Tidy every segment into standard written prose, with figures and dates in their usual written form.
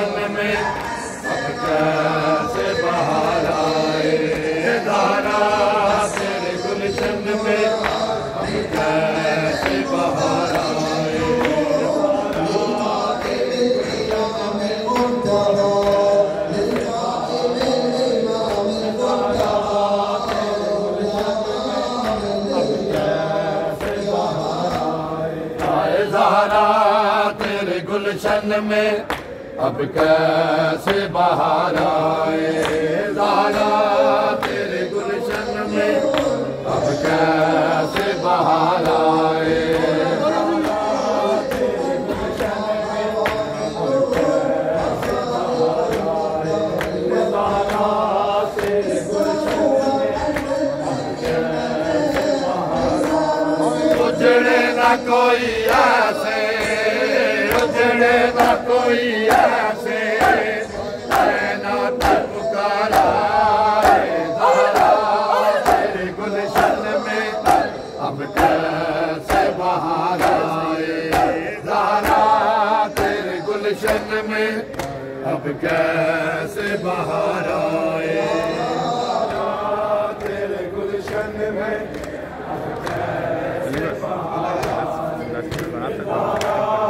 गुलशन में अब कैसे बहार आए। ज़हरा तेरे गुलशन में अब कैसे बहार आए। ज़हरा तेरे गुलशन में अब कैसे बहार आए। ज़हरा तेरे गुलशन में अब कैसे बहार आए। उजड़े ना कोई ऐसे, उजड़े ना कोई ऐसे, ना पुकारा। ज़हरा तेरे गुलशन में अब कैसे बहार आए। ज़हरा तेरे गुलशन में अब कैसे बहार आए। तेरे गुलशन में अब कैसे बहार आए।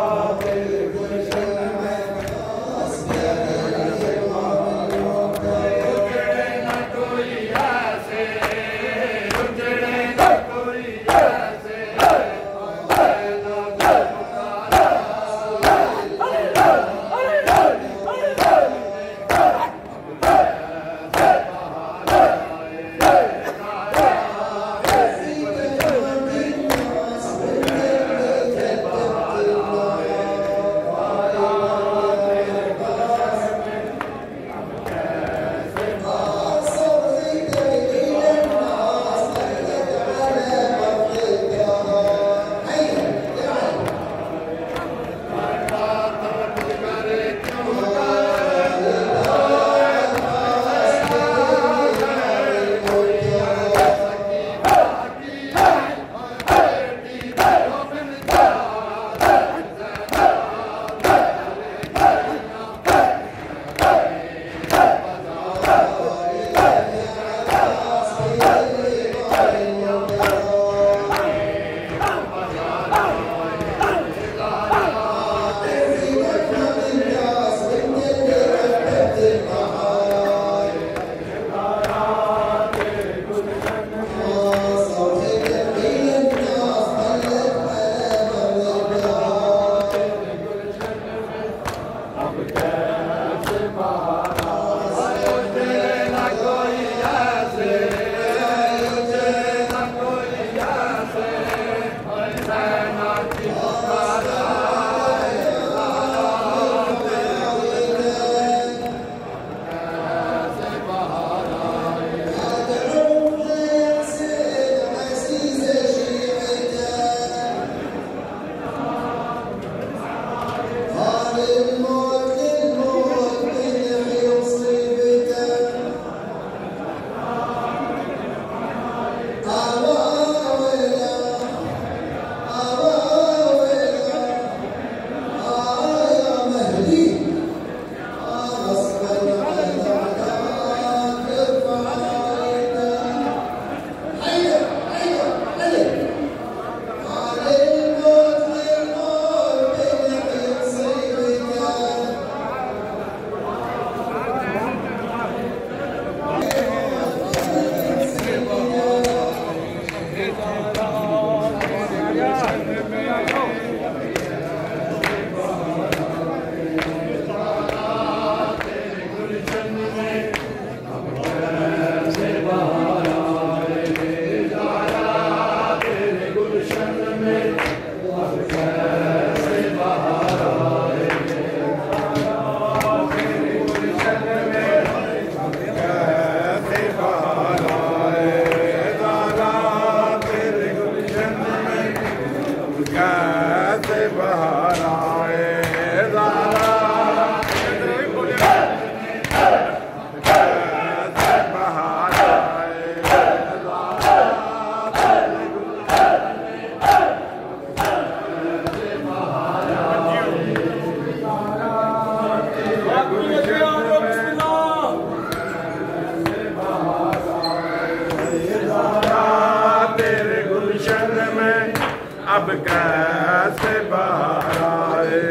अब कैसे बाहर आए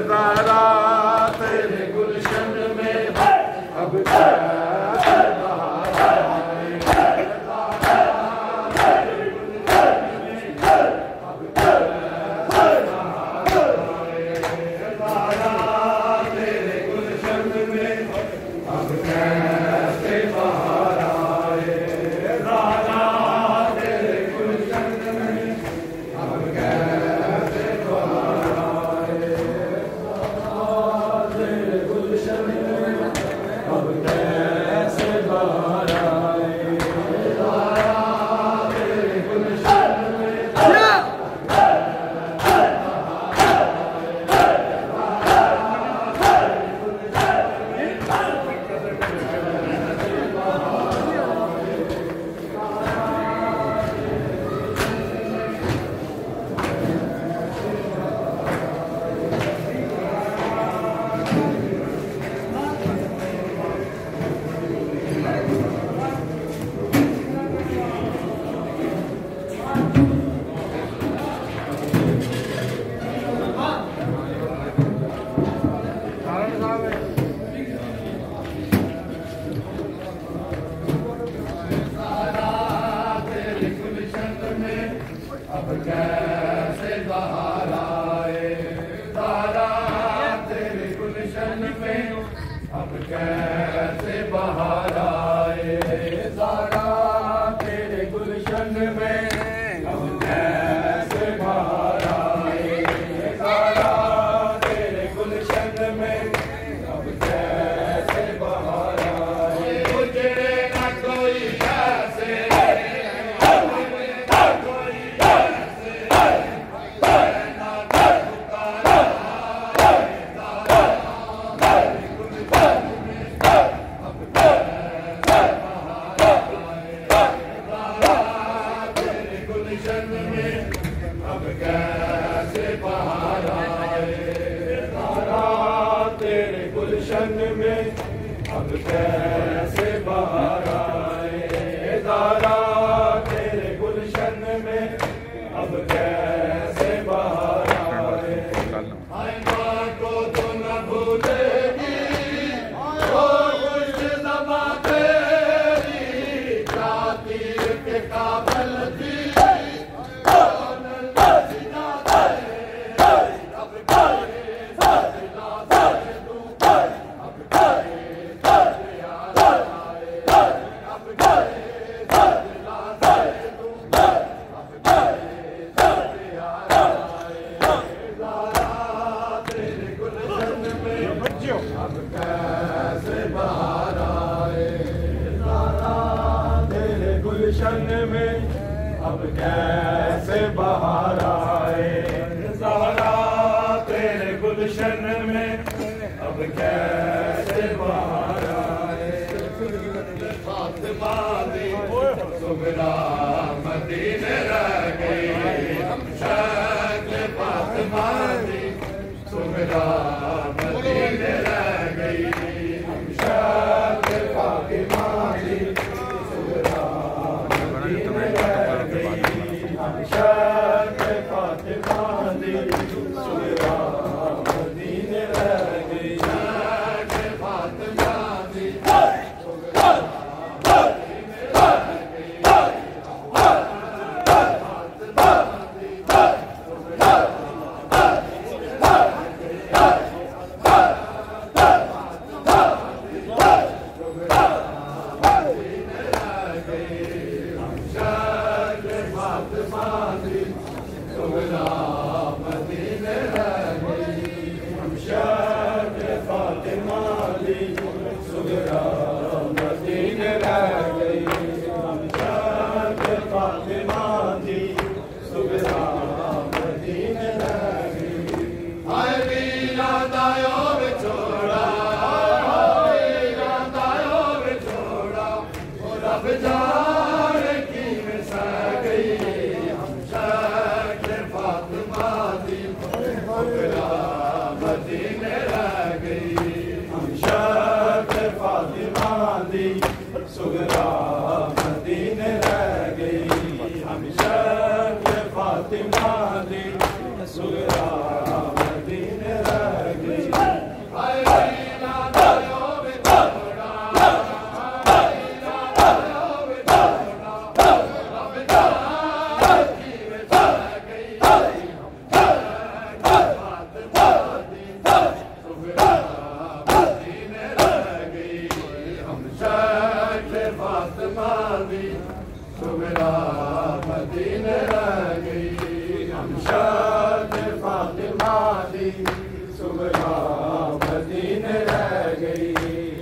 ज़हरा तेरे गुलशन में, अब कैसे बाहर आए ज़हरा तेरे गुलशन में, अब कैसे बाहर आए ज़हरा तेरे गुलशन में, अब कैसे बाहर आए ज़हरा तेरे गुलशन में, अब कैसे बाहर आए तेरे गुलशन में, अब कैसे बाहर आए ज़हरा तेरे गुलशन में, अब कैसे बाहर आए ज़हरा तेरे गुलशन में, अब कैसे बाहर आए ज़हरा तेरे गुलशन में, अब कैसे बाहर आए ज़हरा तेरे गुलशन में, अब कैसे बाहर आए गुजरे न कोई ऐसे अब कैसे बाहर आए ज़हरा तेरे गुलशन में, अब कैसे बाहर आए ज़हरा तेरे गुलशन में, अब कैसे बाहर आए आए माँ को तो न भूलेगी वो खुशनुमा तेरी, क्या तीर के काबल थी अब कैसे बाहर आए ज़हरा तेरे गुलशन में, अब कैसे बाहर आए ज़हरा तेरे गुलशन में, अब कैसे बाहर आए फातिमा दी सुगरा मदीने रह गई, शक्ल फातिमा दी सुगरा मदीने रह गई, शक्ल फातिमा दी सुगरा मदीने रह गई, शक्ल फातिमा दी सुगरा मदीने रह गई, शक्ल फातिमा दी सुगरा मदीने रह गई, फातिमा दी सुगरा मदीने रह गई हम शान फातिमा दी सुगरा मदीने रह गई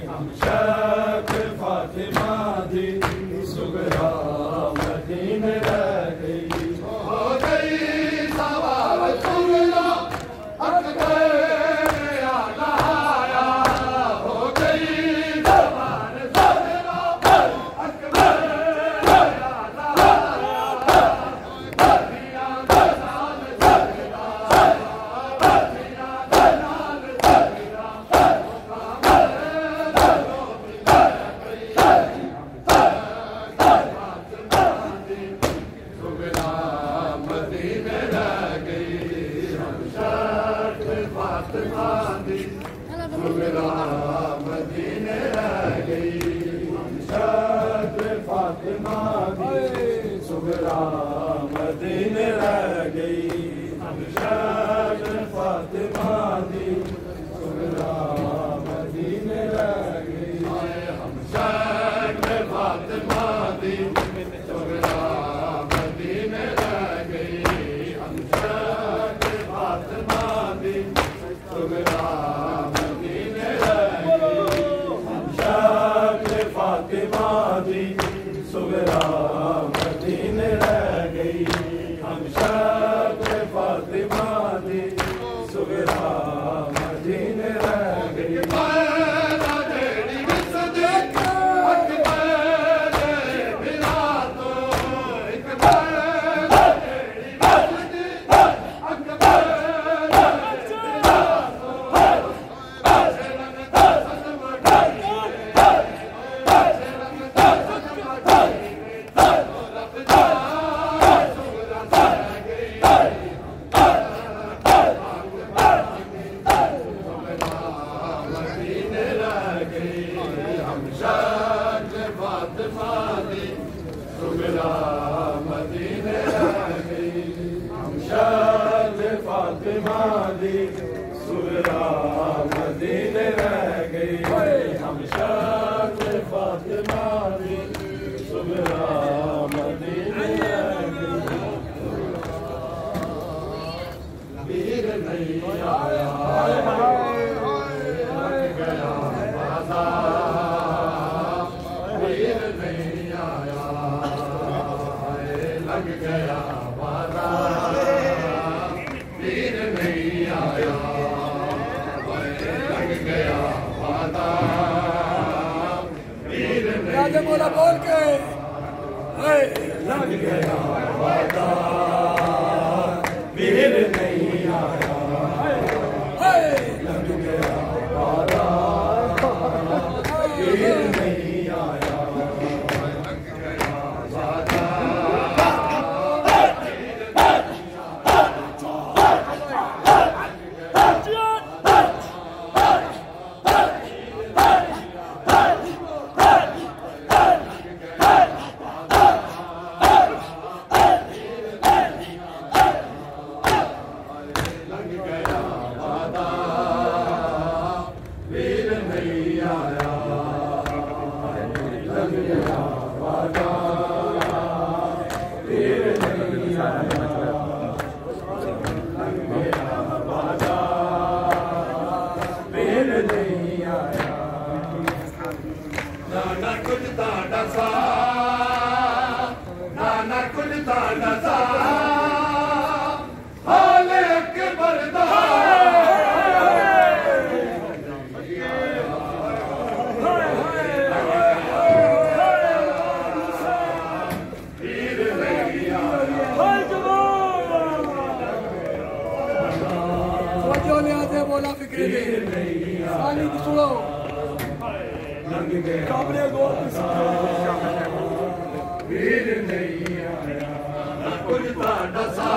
हम शान फातिमा दी सुगरा मदीने रह गई हो गई सवार सुगरा अकबर मदीने रह गई हम शान फातिमा दी सुगरा मदीने रह गई हम शान फातिमा दी सुगरा मदीने रह गई हम शान फातिमा दी सुगरा मदीने रह गई हम शान फातिमा दी सुगरा मदीने रह गई हम शान फातिमा दी सुगरा मदीने रह गई बोला बोल के लग गया वादा वीर नहीं आया लग गया वादा वीर नहीं आया लग गया वादा बोला फिक्रे साली सुनो काबरे गोल वीर नहीं आया कुछ डसा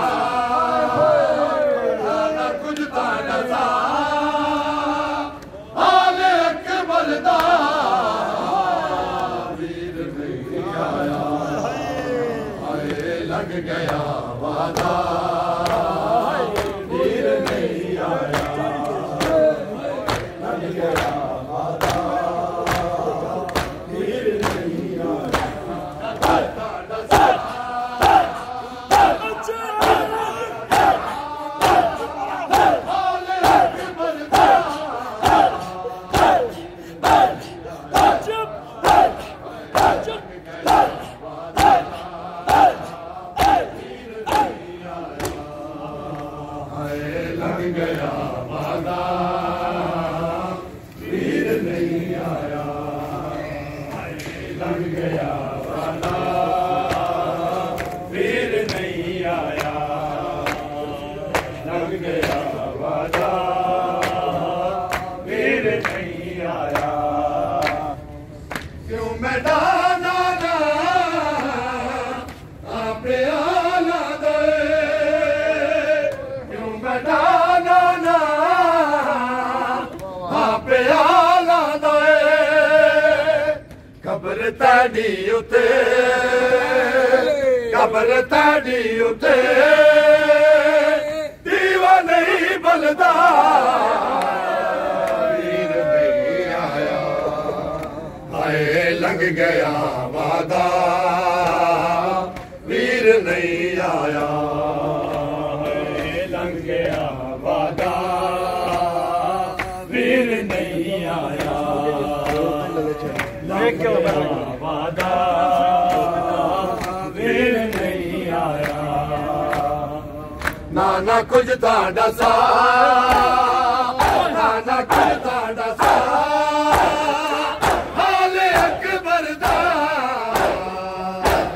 कुछ डसा आले अकबर दा वीर नहीं आया लग गया वादा वीर नहीं आया लग गया वादा वीर नहीं आया आया, लग गया वादा, वीर नहीं आया, लग गया वादा, वीर नहीं आया। क्यों मैदान आना आप आना दे, क्यों मैदान आना आप आना दे, कब्र ताड़ी उते, कब्र ताड़ी उते, दीवा नहीं बलदा, वीर नहीं आया, हाय लग गया वादा, वीर नहीं आया, हाय लग गया वादा, वीर नहीं आया, लग गया वादा, वीर नहीं आया। नाना कुछ ताड़ा सा, नाना कुछ ताड़ा सा, हाले अकबर दा,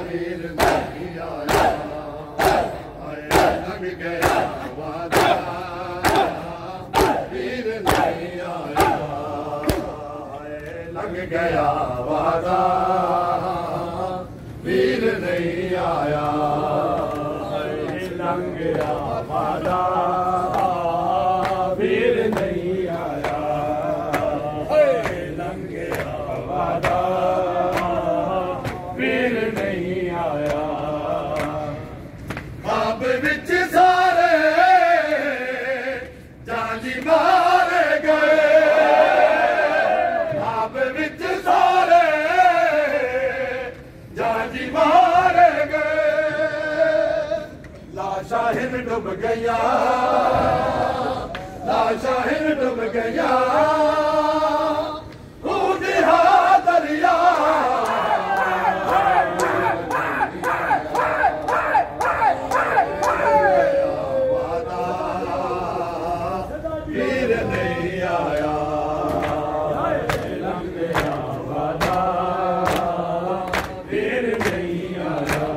वीर नहीं आया, हाय लग गया वादा, वीर नहीं आया, हाय लग गया वादा, वीर नहीं आया, लग गया वादा, वीर नहीं आया, लग गया वादा, वीर नहीं आया। ख्वाब विच सारे जाली मारे गए, ख्वाब विच सारे जाली मारे गए, लाशा हिन डूब गया, लाशा हिन डूब गया, उदिहा दरिया, वादा वीर नहीं आया, लग गया वादा, वीर नहीं आया,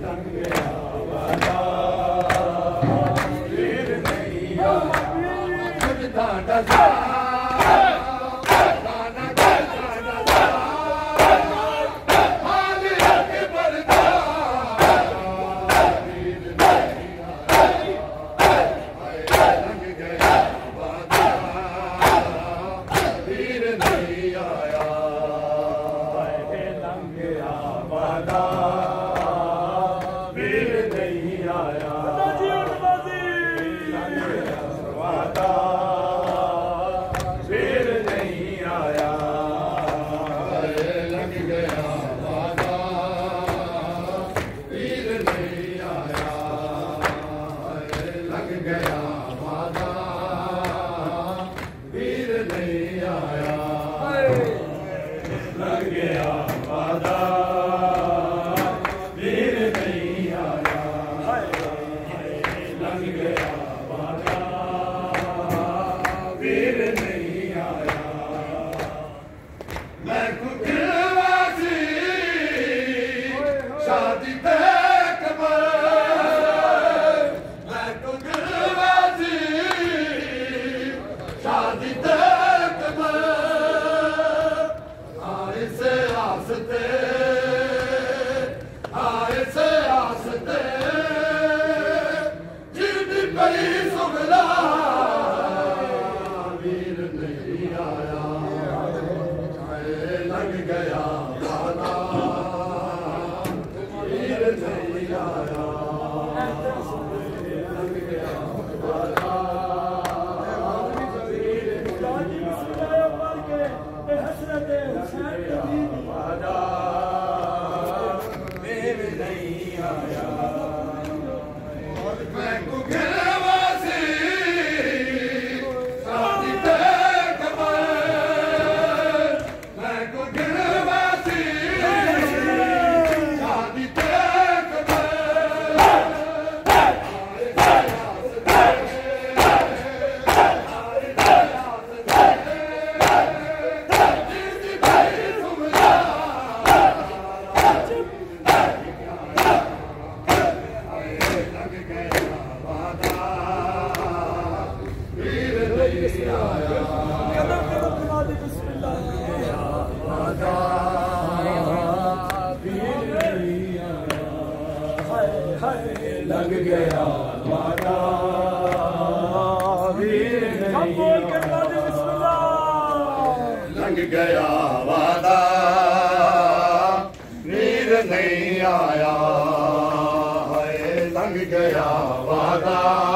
लग गया वादा, वीर नहीं आया। कुछ ताड़ा सा, नाना कुछ ताड़ा सा, हाले अकबर दा, वीर नहीं आया, हाय लग गया वादा, वीर नहीं आया, हाय लग गया वादा, वीर नहीं आया, लग गया वादा, वीर नहीं आया, लग गया वादा, वीर नहीं आया, लग गया वादा, वीर नहीं आया, लग गया वादा, वीर नहीं आया, लग गया वादा, वीर नहीं आया। मैं कुकरवासी शादी पे कमर, मैं कुकरवासी शादी पे कमर, लंघ गया वादा, नीर नहीं आया है, लंघ गया वादा।